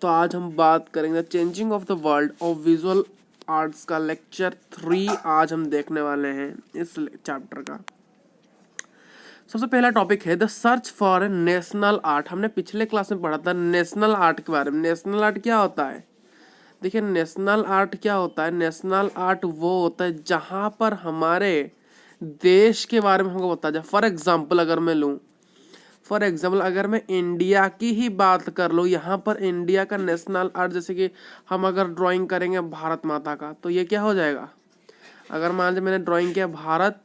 तो आज हम बात करेंगे changing of the world of visual arts का लेक्चर 3 आज हम देखने वाले हैं इस चैप्टर का। सबसे पहला टॉपिक है the search for national art. हमने पिछले क्लास में पढ़ा था नेशनल आर्ट के बारे में। नेशनल आर्ट क्या होता है? देखिए नेशनल आर्ट क्या होता है। नेशनल आर्ट वो होता है जहाँ पर हमारे देश के बारे में हमको बताया जाए। फॉर एग्जाम्पल अगर मैं इंडिया की ही बात कर लूँ, यहाँ पर इंडिया का नेशनल आर्ट, जैसे कि हम अगर ड्राइंग करेंगे भारत माता का, तो ये क्या हो जाएगा? अगर मान लीजिए मैंने ड्राइंग किया भारत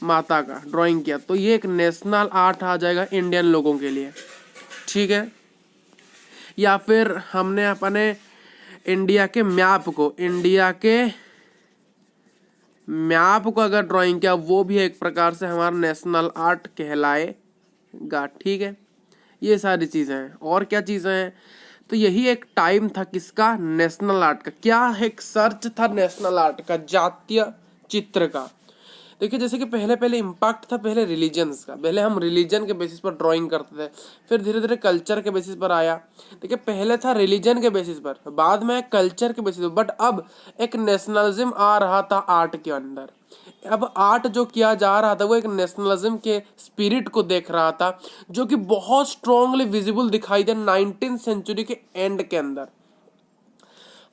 माता का ड्राइंग किया, तो ये एक नेशनल आर्ट आ जाएगा इंडियन लोगों के लिए, ठीक है। या फिर हमने अपने इंडिया के मैप को अगर ड्राइंग किया, वो भी एक प्रकार से हमारा नेशनल आर्ट कहलाएगा, ठीक है। ये सारी चीज़ें हैं। और क्या चीज़ें हैं? तो यही एक टाइम था किसका? नेशनल आर्ट का। क्या एक सर्च था नेशनल आर्ट का, जातीय चित्र का। देखिए जैसे कि पहले इम्पैक्ट था पहले रिलीजन्स का। पहले हम रिलीजन के बेसिस पर ड्राइंग करते थे, फिर धीरे धीरे कल्चर के बेसिस पर आया। देखिए पहले था रिलीजन के बेसिस पर, बाद में कल्चर के बेसिस पर, बट अब एक नेशनलिज्म आ रहा था आर्ट के अंदर। अब आर्ट जो किया जा रहा था वो एक नेशनलिज्म के स्पिरिट को देख रहा था, जो कि बहुत स्ट्रांगली विजिबल दिखाई दे 19th सेंचुरी के एंड के अंदर।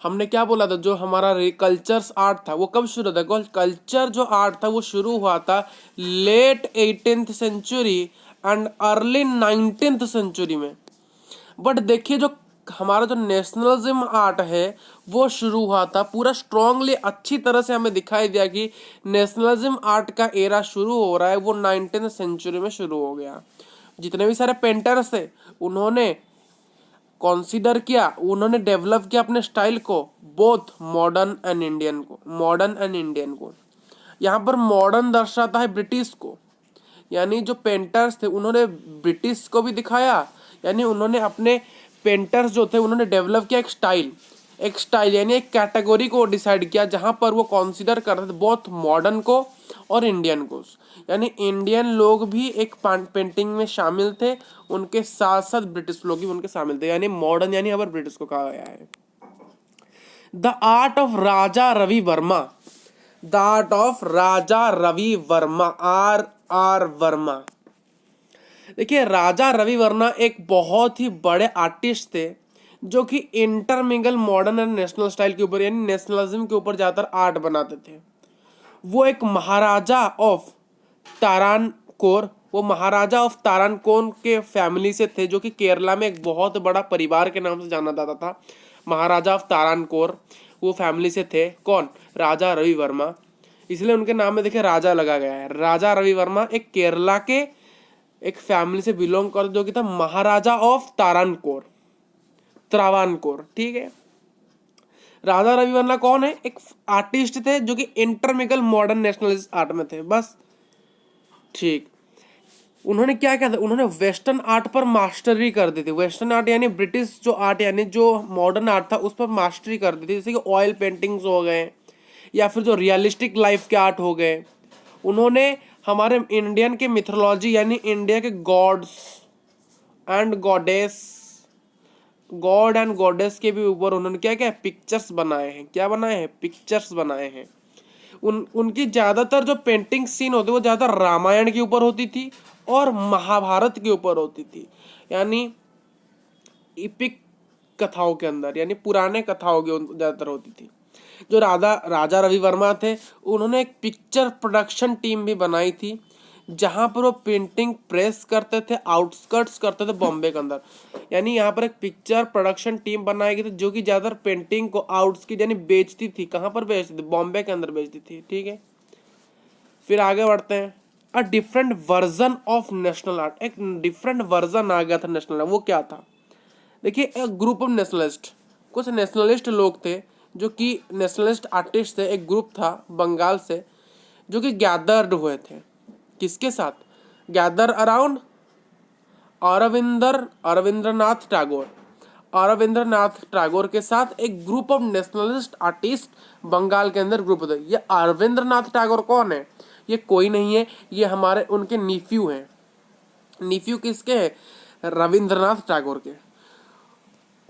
हमने क्या बोला था, जो हमारा कल्चर्स आर्ट था वो कब शुरू था? कल्चर जो आर्ट था वो शुरू हुआ था late 18th century and early 19th century में। बट देखिए जो हमारा जो नेशनलिज्म आर्ट है वो शुरू हुआ था पूरा स्ट्रांगली, अच्छी तरह से हमें दिखाई दिया कि नेशनलिज्म आर्ट का एरा शुरू हो रहा है, वो 19th सेंचुरी में शुरू हो गया। जितने भी सारे पेंटर्स थे उन्होंने कंसीडर किया, उन्होंने डेवलप किया अपने स्टाइल को, बोथ मॉडर्न एंड इंडियन को। यहाँ पर मॉडर्न दर्शाता है ब्रिटिश को, यानी जो पेंटर्स थे उन्होंने ब्रिटिश को भी दिखाया, यानी उन्होंने अपने पेंटर्स जो थे उन्होंने डेवलप किया एक स्टाइल यानी एक कैटेगरी को डिसाइड किया, जहाँ पर वो कंसीडर करते थे बोथ मॉडर्न को और इंडियन को। यानी इंडियन लोग भी एक पेंटिंग में शामिल थे, उनके साथ साथ ब्रिटिश लोग भी उनके शामिल थे, यानी मॉडर्न यानी अगर ब्रिटिश को कहा गया है। The art of Raja Ravi Varma R Varma. देखिए राजा रवि वर्मा एक बहुत ही बड़े आर्टिस्ट थे, जो कि intermingle modern and national style के ऊपर यानी नेशनलिज्म के ऊपर ज़्यादातर आर्ट बनाते थे। वो एक महाराजा ऑफ तारानकोर के फैमिली से थे, जो कि केरला में एक बहुत बड़ा परिवार के नाम से जाना जाता था। महाराजा ऑफ तारानकोर वो फैमिली से थे। कौन? राजा रवि वर्मा। इसलिए उनके नाम में देखिए राजा लगा गया है। राजा रवि वर्मा एक केरला के एक फैमिली से बिलोंग करते, जो कि था महाराजा ऑफ त्रावणकोर, ठीक है। राजा रवि वर्मा कौन है? एक आर्टिस्ट थे जो कि इंटरमिंगल मॉडर्न नेशनलिस्ट आर्ट में थे, बस, ठीक। उन्होंने क्या किया था? उन्होंने वेस्टर्न आर्ट पर मास्टरी कर दी थी। वेस्टर्न आर्ट यानी ब्रिटिश जो आर्ट यानी जो मॉडर्न आर्ट था उस पर मास्टरी कर दी थी, जैसे कि ऑयल पेंटिंग्स हो गए या फिर जो रियलिस्टिक लाइफ के आर्ट हो गए। उन्होंने हमारे इंडियन के मिथोलॉजी यानी इंडिया के गॉड एंड गॉडेस के भी ऊपर उन्होंने क्या पिक्चर्स बनाए हैं। उनकी ज़्यादातर जो पेंटिंग सीन होती है वो ज़्यादातर रामायण के ऊपर होती थी और महाभारत के ऊपर होती थी, यानी इपिक कथाओं के अंदर, यानी पुराने कथाओं के ज़्यादातर होती थी। जो राजा रवि वर्मा थे उन्होंने एक पिक्चर प्रोडक्शन टीम भी बनाई थी, जहाँ पर वो पेंटिंग प्रेस करते थे, आउटस्कर्ट्स करते थे बॉम्बे के अंदर। यानी यहाँ पर एक पिक्चर प्रोडक्शन टीम बनाई गई थी, जो कि ज़्यादातर पेंटिंग को आउटस्कर्ट यानी बेचती थी। कहाँ पर बेचती थी? बॉम्बे के अंदर बेचती थी, ठीक है। फिर आगे बढ़ते हैं। A different version of national art, एक डिफरेंट वर्जन आ गया था नेशनल आर्ट। वो क्या था? देखिए एक ग्रुप ऑफ नेशनलिस्ट, कुछ नेशनलिस्ट लोग थे जो कि नेशनलिस्ट आर्टिस्ट थे। एक ग्रुप था बंगाल से जो कि गैदर्ड हुए थे। किसके साथ? गैदर अराउंड अरविंद्रनाथ टैगोर के साथ एक group of nationalist artist Bengal के अंदर ग्रुप थे। ये अरविंद्रनाथ टैगोर कौन है? ये कोई नहीं है, ये हमारे उनके नीफ्यू हैं। नीफ्यू किसके हैं? रविंद्रनाथ टैगोर के।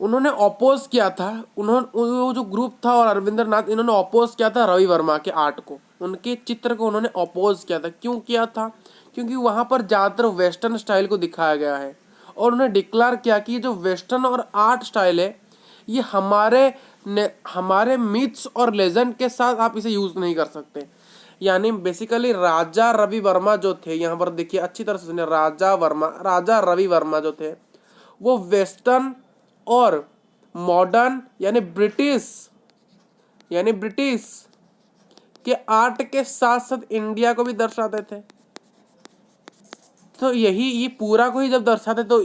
उन्होंने अपोज किया था, वो जो ग्रुप था और अरविंद्रनाथ, इन्होंने अपोज किया था रवि वर्मा के आर्ट को, उनके चित्र को उन्होंने अपोज किया था। क्यों किया था? क्योंकि वहाँ पर ज़्यादातर वेस्टर्न स्टाइल को दिखाया गया है और उन्होंने डिक्लेयर किया कि ये जो वेस्टर्न और आर्ट स्टाइल है ये हमारे मिथ्स और लेजेंड के साथ आप इसे यूज़ नहीं कर सकते। यानी बेसिकली राजा रवि वर्मा जो थे, यहाँ पर देखिए अच्छी तरह से सुनिए, राजा रवि वर्मा जो थे वो वेस्टर्न और मॉडर्न यानी ब्रिटिश के आर्ट के साथ साथ इंडिया को भी दर्शाते थे। तो ये पूरा को ही जब दर्शाते तो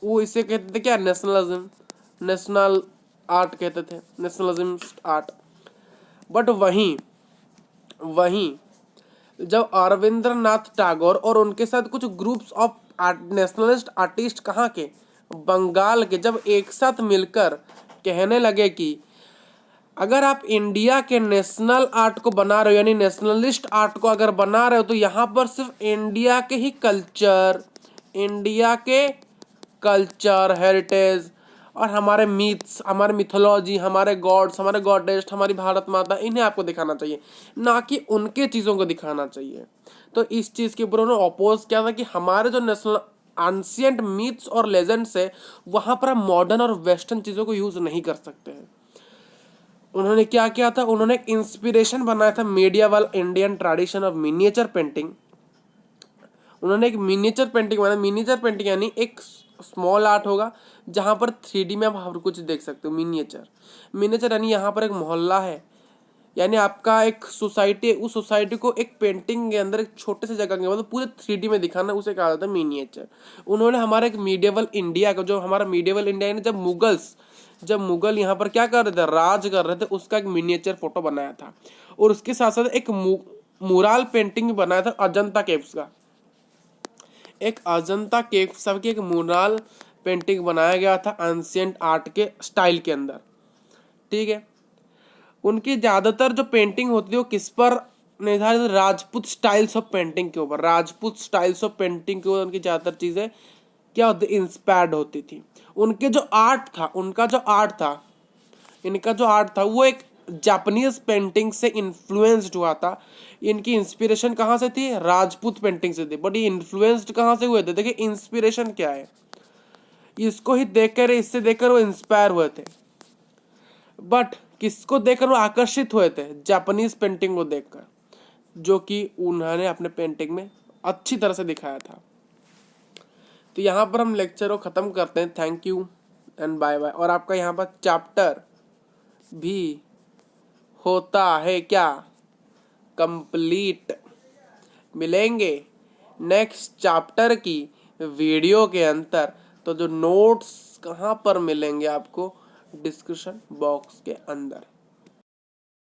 वो इसे कहते थे क्या? नेशनलिज्म, नेशनल आर्ट कहते थे, नेशनलिज्म आर्ट। बट वहीं जब अरविंद्रनाथ टैगोर और उनके साथ कुछ ग्रुप्स ऑफ नेशनलिस्ट आर्टिस्ट कहाँ के? बंगाल के, जब एक साथ मिलकर कहने लगे कि अगर आप इंडिया के नेशनल आर्ट को बना रहे हो, यानी नेशनलिस्ट आर्ट को अगर बना रहे हो, तो यहाँ पर सिर्फ इंडिया के कल्चर, हेरिटेज और हमारे मिथ्स, हमारे मिथोलॉजी, हमारे गॉड्स, हमारे गॉडेस, हमारी भारत माता, इन्हें आपको दिखाना चाहिए, ना कि उनके चीज़ों को दिखाना चाहिए। तो इस चीज़ के ऊपर उन्होंने अपोज किया था कि हमारे जो नेशनल एंशिएंट मिथ्स और लेजेंड्स है वहाँ पर हम मॉडर्न और वेस्टर्न चीज़ों को यूज़ नहीं कर सकते हैं। उन्होंने क्या किया था? उन्होंने एक इंस्पिरेशन बनाया था medieval Indian tradition of miniature painting. उन्होंने एक मिनिएचर पेंटिंग बनाया। मिनिएचर पेंटिंग यानी एक स्मॉल आर्ट होगा जहाँ पर 3D में आप हर कुछ देख सकते हो। मिनिएचर यानी यहाँ पर एक मोहल्ला है, यानी आपका एक सोसाइटी है, उस सोसाइटी को एक पेंटिंग के अंदर एक छोटे से जगह के मतलब पूरे 3D में दिखाना, उसे कहा जाता है मिनिएचर। उन्होंने हमारे एक मीडिएवल इंडिया का, जो हमारा मीडिएवल इंडिया यानी जब मुगल यहाँ पर क्या कर रहे थे? राज कर रहे थे, उसका एक मिनिएचर फोटो बनाया था। और उसके साथ साथ एक मुराल पेंटिंग भी बनाया था अजंता केव्स का। एक अजंता केव्स की एक मुराल पेंटिंग बनाया गया था एंशिएंट आर्ट के स्टाइल के अंदर, ठीक है। उनकी ज़्यादातर जो पेंटिंग होती है वो किस पर निर्धारित? राजपूत स्टाइल्स ऑफ पेंटिंग के ऊपर। उनकी ज़्यादातर चीज़ें क्या होती? इंस्पायर्ड होती थी। उनका जो आर्ट था वो एक जापानीज पेंटिंग से इन्फ्लुएंस्ड हुआ था। इनकी इंस्पिरेशन कहाँ से थी? राजपूत पेंटिंग से थी। बट ये इन्फ्लुएंस्ड कहाँ से हुए थे? देखिए इंस्पिरेशन क्या है, इससे देखकर वो इंस्पायर हुए थे। बट किसको देखकर वो आकर्षित हुए थे? जापानीज पेंटिंग को देखकर, जो कि उन्होंने अपने पेंटिंग में अच्छी तरह से दिखाया था। तो यहाँ पर हम लेक्चर को ख़त्म करते हैं। Thank you and bye bye. और आपका यहाँ पर चैप्टर भी होता है क्या? कंप्लीट। मिलेंगे नेक्स्ट चैप्टर की वीडियो के अंदर। तो जो नोट्स कहाँ पर मिलेंगे आपको? डिस्क्रिप्शन बॉक्स के अंदर।